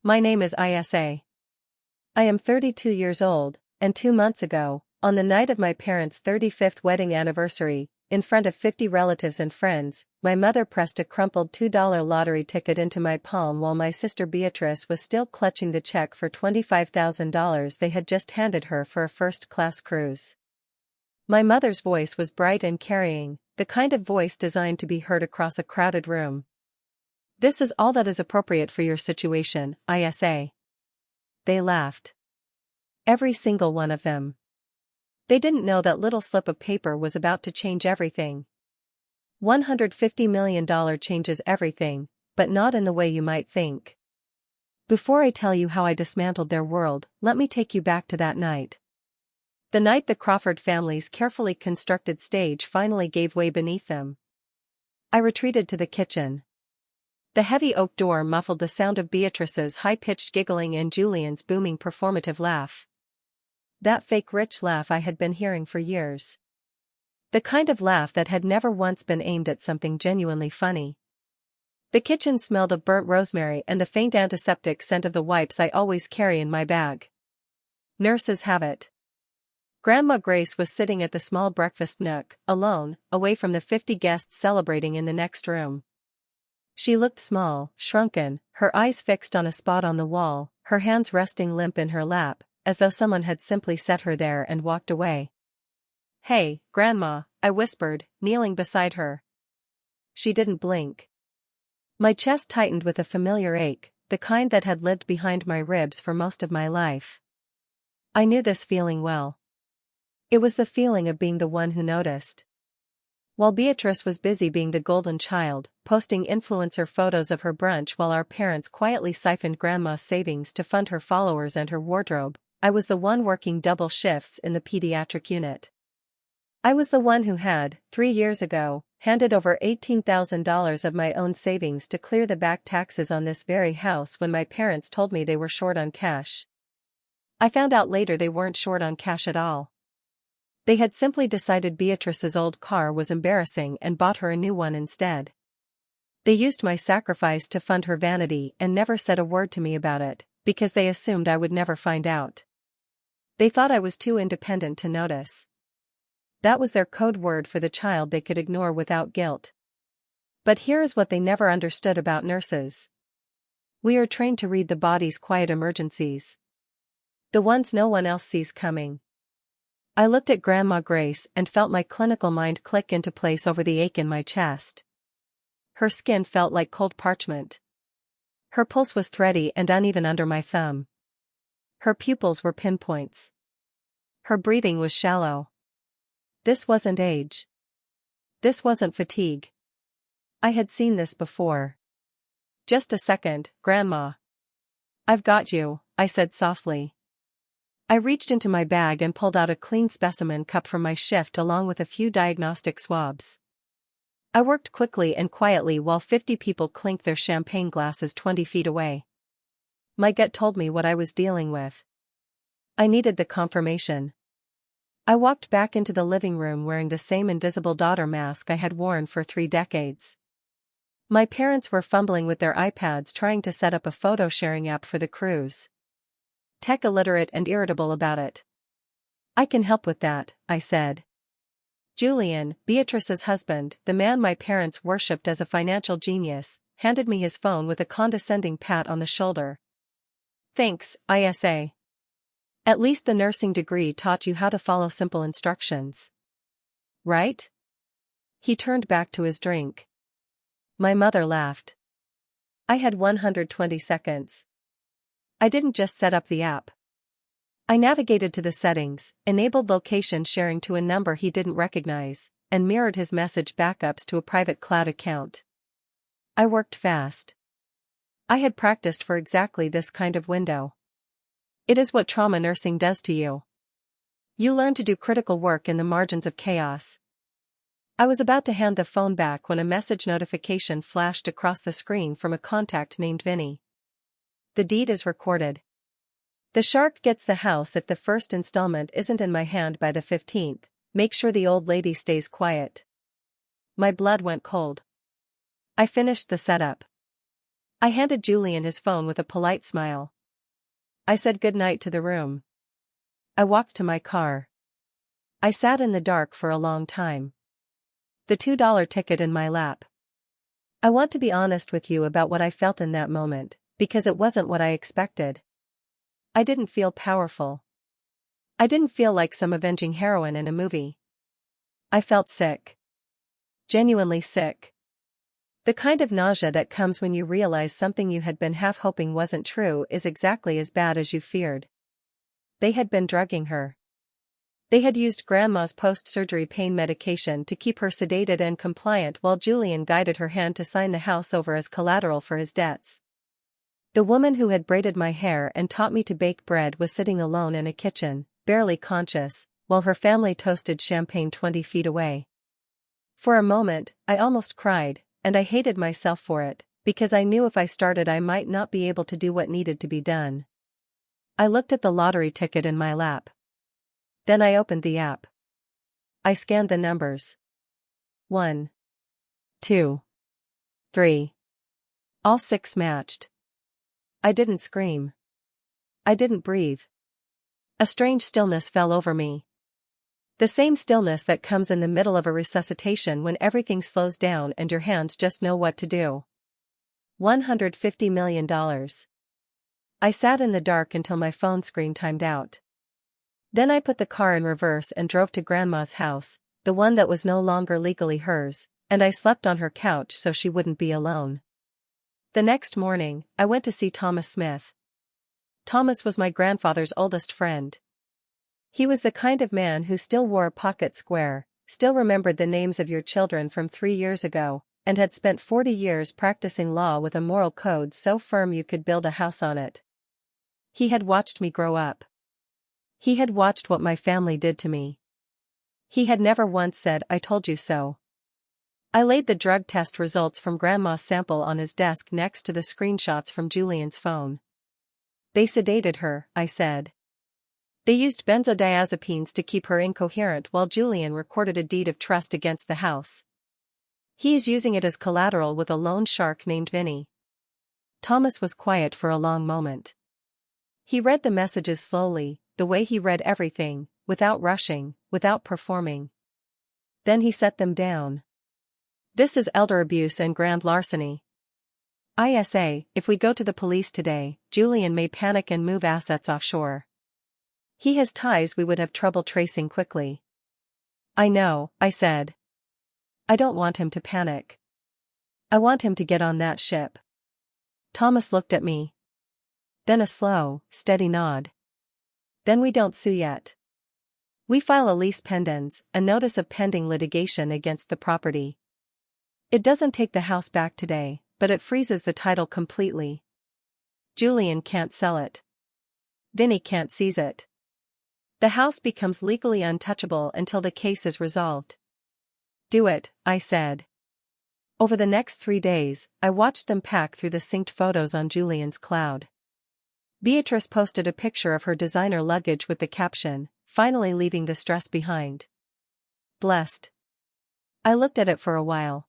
My name is Isa. I am 32 years old, and 2 months ago, on the night of my parents' 35th wedding anniversary, in front of 50 relatives and friends, my mother pressed a crumpled $2 lottery ticket into my palm while my sister Beatrice was still clutching the check for $25,000 they had just handed her for a first-class cruise. My mother's voice was bright and carrying, the kind of voice designed to be heard across a crowded room. "This is all that is appropriate for your situation, Isa." They laughed. Every single one of them. They didn't know that little slip of paper was about to change everything. $150 million changes everything, but not in the way you might think. Before I tell you how I dismantled their world, let me take you back to that night. The night the Crawford family's carefully constructed stage finally gave way beneath them. I retreated to the kitchen. The heavy oak door muffled the sound of Beatrice's high-pitched giggling and Julian's booming performative laugh. That fake rich laugh I had been hearing for years. The kind of laugh that had never once been aimed at something genuinely funny. The kitchen smelled of burnt rosemary and the faint antiseptic scent of the wipes I always carry in my bag. Nurses have it. Grandma Grace was sitting at the small breakfast nook, alone, away from the 50 guests celebrating in the next room. She looked small, shrunken, her eyes fixed on a spot on the wall, her hands resting limp in her lap, as though someone had simply set her there and walked away. "Hey, Grandma," I whispered, kneeling beside her. She didn't blink. My chest tightened with a familiar ache, the kind that had lived behind my ribs for most of my life. I knew this feeling well. It was the feeling of being the one who noticed. While Beatrice was busy being the golden child, posting influencer photos of her brunch while our parents quietly siphoned Grandma's savings to fund her followers and her wardrobe, I was the one working double shifts in the pediatric unit. I was the one who had, 3 years ago, handed over $18,000 of my own savings to clear the back taxes on this very house when my parents told me they were short on cash. I found out later they weren't short on cash at all. They had simply decided Beatrice's old car was embarrassing and bought her a new one instead. They used my sacrifice to fund her vanity and never said a word to me about it, because they assumed I would never find out. They thought I was too independent to notice. That was their code word for the child they could ignore without guilt. But here is what they never understood about nurses. We are trained to read the body's quiet emergencies. The ones no one else sees coming. I looked at Grandma Grace and felt my clinical mind click into place over the ache in my chest. Her skin felt like cold parchment. Her pulse was thready and uneven under my thumb. Her pupils were pinpoints. Her breathing was shallow. This wasn't age. This wasn't fatigue. I had seen this before. "Just a second, Grandma. I've got you," I said softly. I reached into my bag and pulled out a clean specimen cup from my shift along with a few diagnostic swabs. I worked quickly and quietly while 50 people clinked their champagne glasses 20 feet away. My gut told me what I was dealing with. I needed the confirmation. I walked back into the living room wearing the same invisible daughter mask I had worn for 3 decades. My parents were fumbling with their iPads trying to set up a photo-sharing app for the cruise. Tech illiterate and irritable about it. "I can help with that," I said. Julian, Beatrice's husband, the man my parents worshipped as a financial genius, handed me his phone with a condescending pat on the shoulder. "Thanks, Isa. At least the nursing degree taught you how to follow simple instructions. Right?" He turned back to his drink. My mother laughed. I had 120 seconds. I didn't just set up the app. I navigated to the settings, enabled location sharing to a number he didn't recognize, and mirrored his message backups to a private cloud account. I worked fast. I had practiced for exactly this kind of window. It is what trauma nursing does to you. You learn to do critical work in the margins of chaos. I was about to hand the phone back when a message notification flashed across the screen from a contact named Vinny. "The deed is recorded. The shark gets the house if the first installment isn't in my hand by the 15th. Make sure the old lady stays quiet." My blood went cold. I finished the setup. I handed Julian his phone with a polite smile. I said goodnight to the room. I walked to my car. I sat in the dark for a long time. The $2 ticket in my lap. I want to be honest with you about what I felt in that moment, because it wasn't what I expected. I didn't feel powerful. I didn't feel like some avenging heroine in a movie. I felt sick. Genuinely sick. The kind of nausea that comes when you realize something you had been half hoping wasn't true is exactly as bad as you feared. They had been drugging her. They had used Grandma's post-surgery pain medication to keep her sedated and compliant while Julian guided her hand to sign the house over as collateral for his debts. The woman who had braided my hair and taught me to bake bread was sitting alone in a kitchen, barely conscious, while her family toasted champagne 20 feet away. For a moment, I almost cried, and I hated myself for it, because I knew if I started I might not be able to do what needed to be done. I looked at the lottery ticket in my lap. Then I opened the app. I scanned the numbers. 1, 2, 3. All 6 matched. I didn't scream. I didn't breathe. A strange stillness fell over me. The same stillness that comes in the middle of a resuscitation when everything slows down and your hands just know what to do. $150 million. I sat in the dark until my phone screen timed out. Then I put the car in reverse and drove to Grandma's house, the one that was no longer legally hers, and I slept on her couch so she wouldn't be alone. The next morning, I went to see Thomas Smith. Thomas was my grandfather's oldest friend. He was the kind of man who still wore a pocket square, still remembered the names of your children from 3 years ago, and had spent 40 years practicing law with a moral code so firm you could build a house on it. He had watched me grow up. He had watched what my family did to me. He had never once said, "I told you so." I laid the drug test results from Grandma's sample on his desk next to the screenshots from Julian's phone. They sedated her, I said. They used benzodiazepines to keep her incoherent while Julian recorded a deed of trust against the house. He is using it as collateral with a loan shark named Vinny. Thomas was quiet for a long moment. He read the messages slowly, the way he read everything, without rushing, without performing. Then he set them down. "This is elder abuse and grand larceny. ISA, if we go to the police today, Julian may panic and move assets offshore. He has ties we would have trouble tracing quickly." "I know," I said. "I don't want him to panic. I want him to get on that ship." Thomas looked at me. Then a slow, steady nod. "Then we don't sue yet. We file a lease pendens, a notice of pending litigation against the property. It doesn't take the house back today, but it freezes the title completely. Julian can't sell it. Vinny can't seize it. The house becomes legally untouchable until the case is resolved." "Do it," I said. Over the next 3 days, I watched them pack through the synced photos on Julian's cloud. Beatrice posted a picture of her designer luggage with the caption, "Finally leaving the stress behind. Blessed." I looked at it for a while.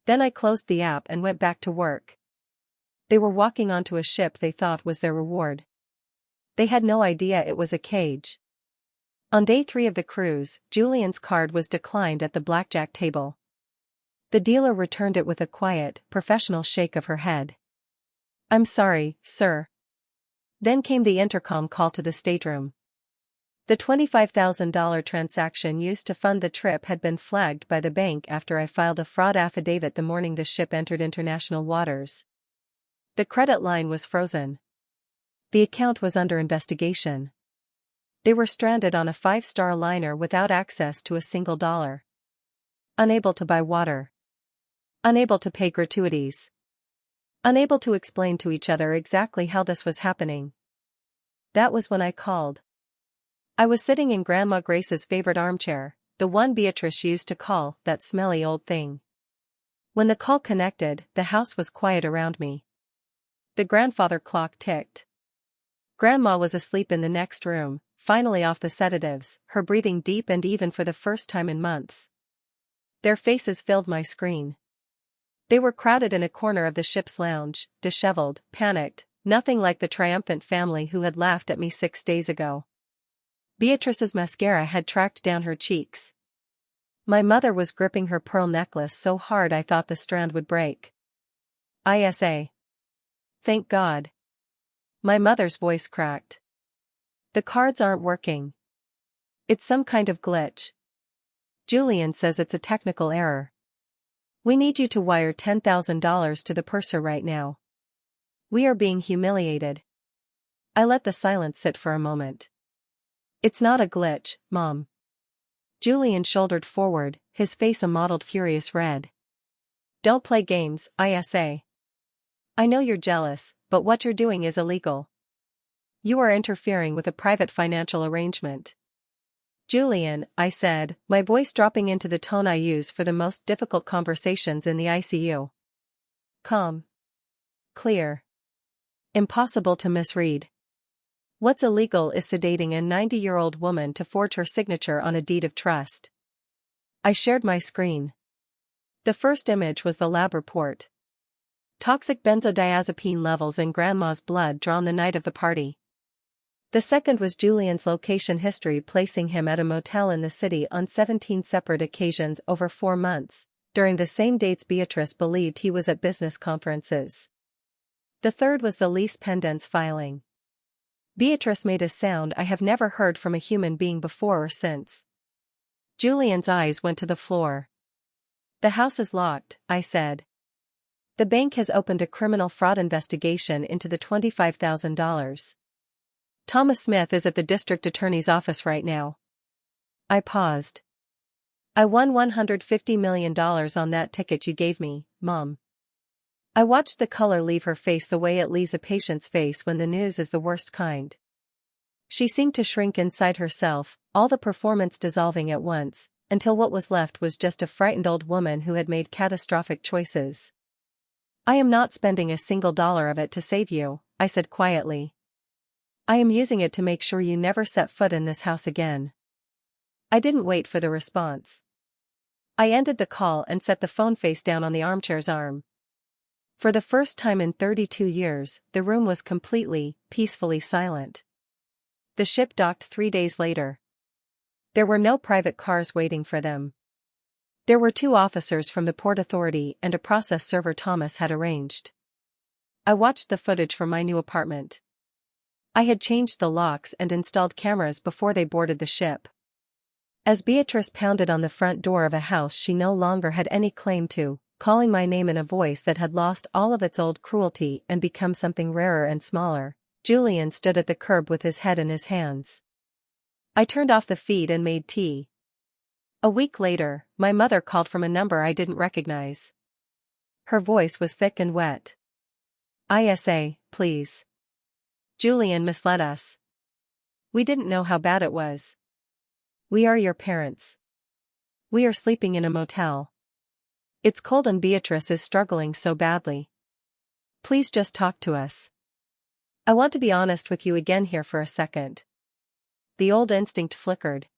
Then I closed the app and went back to work. They were walking onto a ship they thought was their reward. They had no idea it was a cage. On day 3 of the cruise, Julian's card was declined at the blackjack table. The dealer returned it with a quiet, professional shake of her head. "I'm sorry, sir." Then came the intercom call to the stateroom. The $25,000 transaction used to fund the trip had been flagged by the bank after I filed a fraud affidavit the morning the ship entered international waters. The credit line was frozen. The account was under investigation. They were stranded on a 5-star liner without access to a single dollar. Unable to buy water. Unable to pay gratuities. Unable to explain to each other exactly how this was happening. That was when I called. I was sitting in Grandma Grace's favorite armchair, the one Beatrice used to call that smelly old thing. When the call connected, the house was quiet around me. The grandfather clock ticked. Grandma was asleep in the next room, finally off the sedatives, her breathing deep and even for the first time in months. Their faces filled my screen. They were crowded in a corner of the ship's lounge, disheveled, panicked, nothing like the triumphant family who had laughed at me 6 days ago. Beatrice's mascara had tracked down her cheeks. My mother was gripping her pearl necklace so hard I thought the strand would break. ISA. Thank God. My mother's voice cracked. The cards aren't working. It's some kind of glitch. Julian says it's a technical error. We need you to wire $10,000 to the purser right now. We are being humiliated. I let the silence sit for a moment. It's not a glitch, Mom. Julian shouldered forward, his face a mottled furious red. Don't play games, ISA. I know you're jealous, but what you're doing is illegal. You are interfering with a private financial arrangement. Julian, I said, my voice dropping into the tone I use for the most difficult conversations in the ICU. Calm. Clear. Impossible to misread. What's illegal is sedating a 90-year-old woman to forge her signature on a deed of trust. I shared my screen. The first image was the lab report. Toxic benzodiazepine levels in Grandma's blood drawn the night of the party. The second was Julian's location history, placing him at a motel in the city on 17 separate occasions over 4 months, during the same dates Beatrice believed he was at business conferences. The third was the lease pendants filing. Beatrice made a sound I have never heard from a human being before or since. Julian's eyes went to the floor. The house is locked, I said. The bank has opened a criminal fraud investigation into the $25,000. Thomas Smith is at the district attorney's office right now. I paused. I won $150 million on that ticket you gave me, Mom. I watched the color leave her face the way it leaves a patient's face when the news is the worst kind. She seemed to shrink inside herself, all the performance dissolving at once, until what was left was just a frightened old woman who had made catastrophic choices. I am not spending a single dollar of it to save you, I said quietly. I am using it to make sure you never set foot in this house again. I didn't wait for the response. I ended the call and set the phone face down on the armchair's arm. For the first time in 32 years, the room was completely, peacefully silent. The ship docked 3 days later. There were no private cars waiting for them. There were 2 officers from the Port Authority and a process server Thomas had arranged. I watched the footage from my new apartment. I had changed the locks and installed cameras before they boarded the ship. As Beatrice pounded on the front door of a house she no longer had any claim to, calling my name in a voice that had lost all of its old cruelty and become something rarer and smaller, Julian stood at the curb with his head in his hands. I turned off the feed and made tea. A week later, my mother called from a number I didn't recognize. Her voice was thick and wet. ISA, please. Julian misled us. We didn't know how bad it was. We are your parents. We are sleeping in a motel. It's cold and Beatrice is struggling so badly. Please just talk to us. I want to be honest with you again here for a second. The old instinct flickered.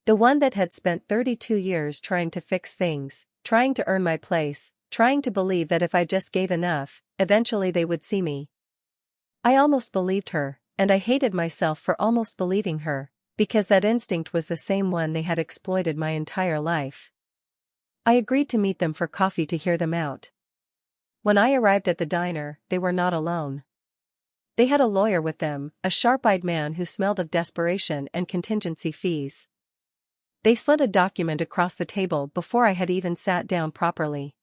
The one that had spent 32 years trying to fix things, trying to earn my place, trying to believe that if I just gave enough, eventually they would see me. I almost believed her, and I hated myself for almost believing her, because that instinct was the same one they had exploited my entire life. I agreed to meet them for coffee to hear them out. When I arrived at the diner, they were not alone. They had a lawyer with them, a sharp-eyed man who smelled of desperation and contingency fees. They slid a document across the table before I had even sat down properly.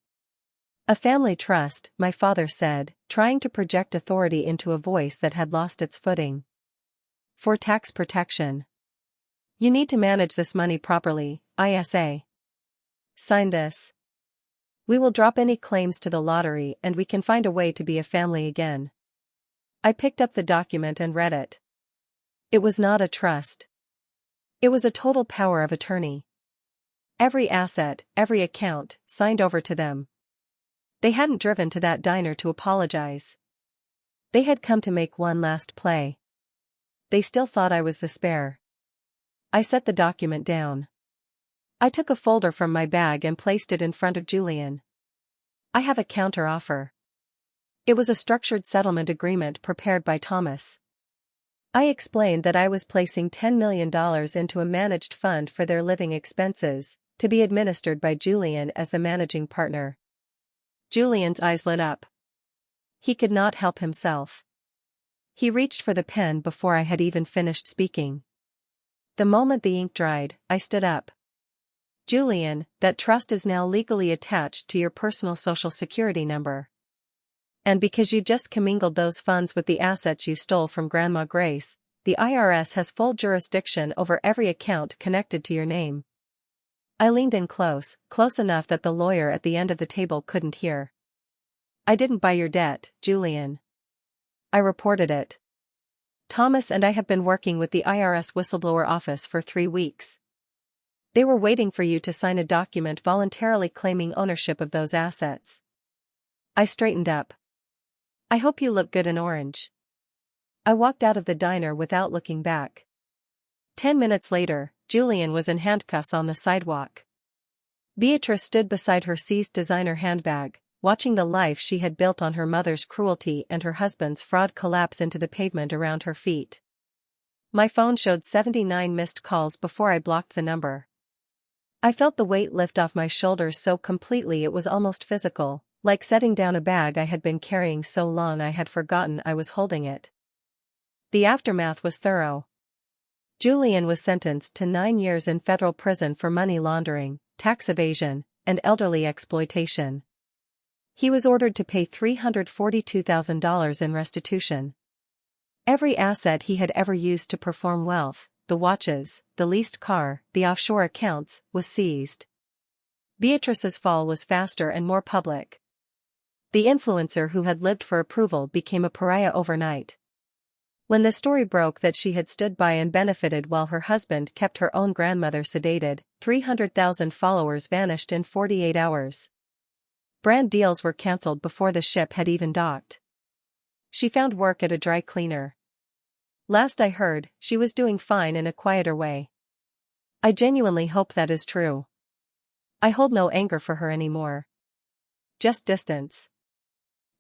A family trust, my father said, trying to project authority into a voice that had lost its footing. For tax protection. You need to manage this money properly, ISA. Sign this. We will drop any claims to the lottery and we can find a way to be a family again. I picked up the document and read it. It was not a trust. It was a total power of attorney. Every asset, every account, signed over to them. They hadn't driven to that diner to apologize. They had come to make one last play. They still thought I was the spare. I set the document down. I took a folder from my bag and placed it in front of Julian. I have a counter-offer. It was a structured settlement agreement prepared by Thomas. I explained that I was placing $10 million into a managed fund for their living expenses, to be administered by Julian as the managing partner. Julian's eyes lit up. He could not help himself. He reached for the pen before I had even finished speaking. The moment the ink dried, I stood up. Julian, that trust is now legally attached to your personal social security number. And because you just commingled those funds with the assets you stole from Grandma Grace, the IRS has full jurisdiction over every account connected to your name. I leaned in close enough that the lawyer at the end of the table couldn't hear. I didn't buy your debt, Julian. I reported it. Thomas and I have been working with the IRS whistleblower office for 3 weeks. They were waiting for you to sign a document voluntarily claiming ownership of those assets. I straightened up. I hope you look good in orange. I walked out of the diner without looking back. 10 minutes later, Julian was in handcuffs on the sidewalk. Beatrice stood beside her seized designer handbag, watching the life she had built on her mother's cruelty and her husband's fraud collapse into the pavement around her feet. My phone showed 79 missed calls before I blocked the number. I felt the weight lift off my shoulders so completely it was almost physical, like setting down a bag I had been carrying so long I had forgotten I was holding it. The aftermath was thorough. Julian was sentenced to 9 years in federal prison for money laundering, tax evasion, and elderly exploitation. He was ordered to pay $342,000 in restitution. Every asset he had ever used to perform wealth, the watches, the leased car, the offshore accounts, was seized. Beatrice's fall was faster and more public. The influencer who had lived for approval became a pariah overnight. When the story broke that she had stood by and benefited while her husband kept her own grandmother sedated, 300,000 followers vanished in 48 hours. Brand deals were cancelled before the ship had even docked. She found work at a dry cleaner. Last I heard, she was doing fine in a quieter way. I genuinely hope that is true. I hold no anger for her anymore. Just distance.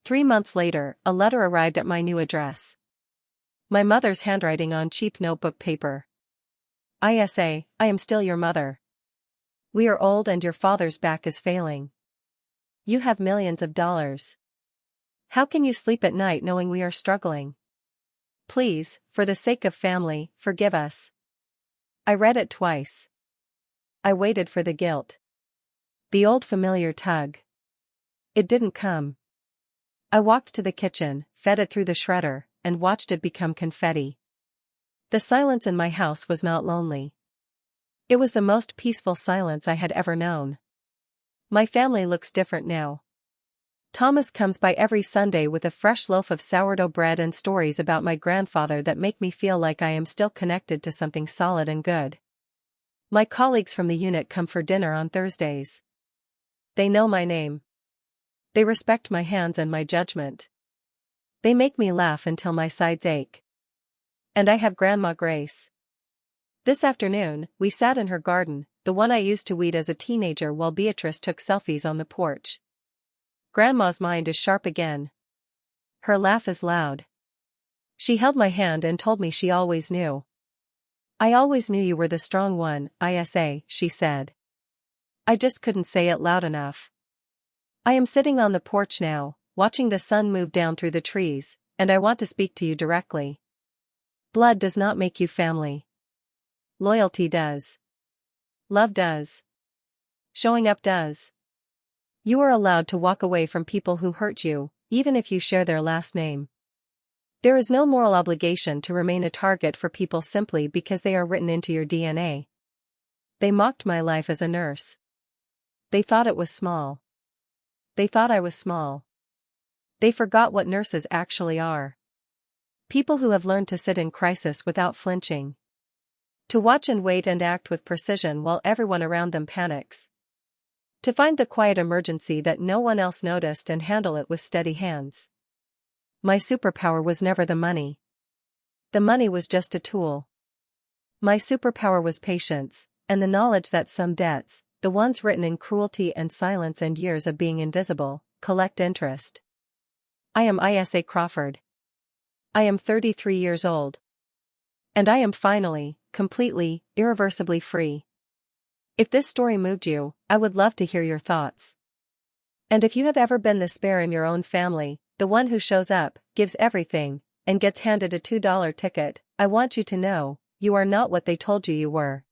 3 months later, a letter arrived at my new address. My mother's handwriting on cheap notebook paper. ISA, I am still your mother. We are old and your father's back is failing. You have millions of dollars. How can you sleep at night knowing we are struggling? Please, for the sake of family, forgive us. I read it twice. I waited for the guilt. The old familiar tug. It didn't come. I walked to the kitchen, fed it through the shredder, and watched it become confetti. The silence in my house was not lonely. It was the most peaceful silence I had ever known. My family looks different now. Thomas comes by every Sunday with a fresh loaf of sourdough bread and stories about my grandfather that make me feel like I am still connected to something solid and good. My colleagues from the unit come for dinner on Thursdays. They know my name. They respect my hands and my judgment. They make me laugh until my sides ache. And I have Grandma Grace. This afternoon, we sat in her garden, the one I used to weed as a teenager while Beatrice took selfies on the porch. Grandma's mind is sharp again. Her laugh is loud. She held my hand and told me she always knew. I always knew you were the strong one, ISA, she said. I just couldn't say it loud enough. I am sitting on the porch now, watching the sun move down through the trees, and I want to speak to you directly. Blood does not make you family. Loyalty does. Love does. Showing up does. You are allowed to walk away from people who hurt you, even if you share their last name. There is no moral obligation to remain a target for people simply because they are written into your DNA. They mocked my life as a nurse. They thought it was small. They thought I was small. They forgot what nurses actually are. People who have learned to sit in crisis without flinching. To watch and wait and act with precision while everyone around them panics. To find the quiet emergency that no one else noticed and handle it with steady hands. My superpower was never the money. The money was just a tool. My superpower was patience, and the knowledge that some debts, the ones written in cruelty and silence and years of being invisible, collect interest. I am Isa Crawford. I am 33 years old. And I am finally, completely, irreversibly free. If this story moved you, I would love to hear your thoughts. And if you have ever been the spare in your own family, the one who shows up, gives everything, and gets handed a $2 ticket, I want you to know, you are not what they told you you were.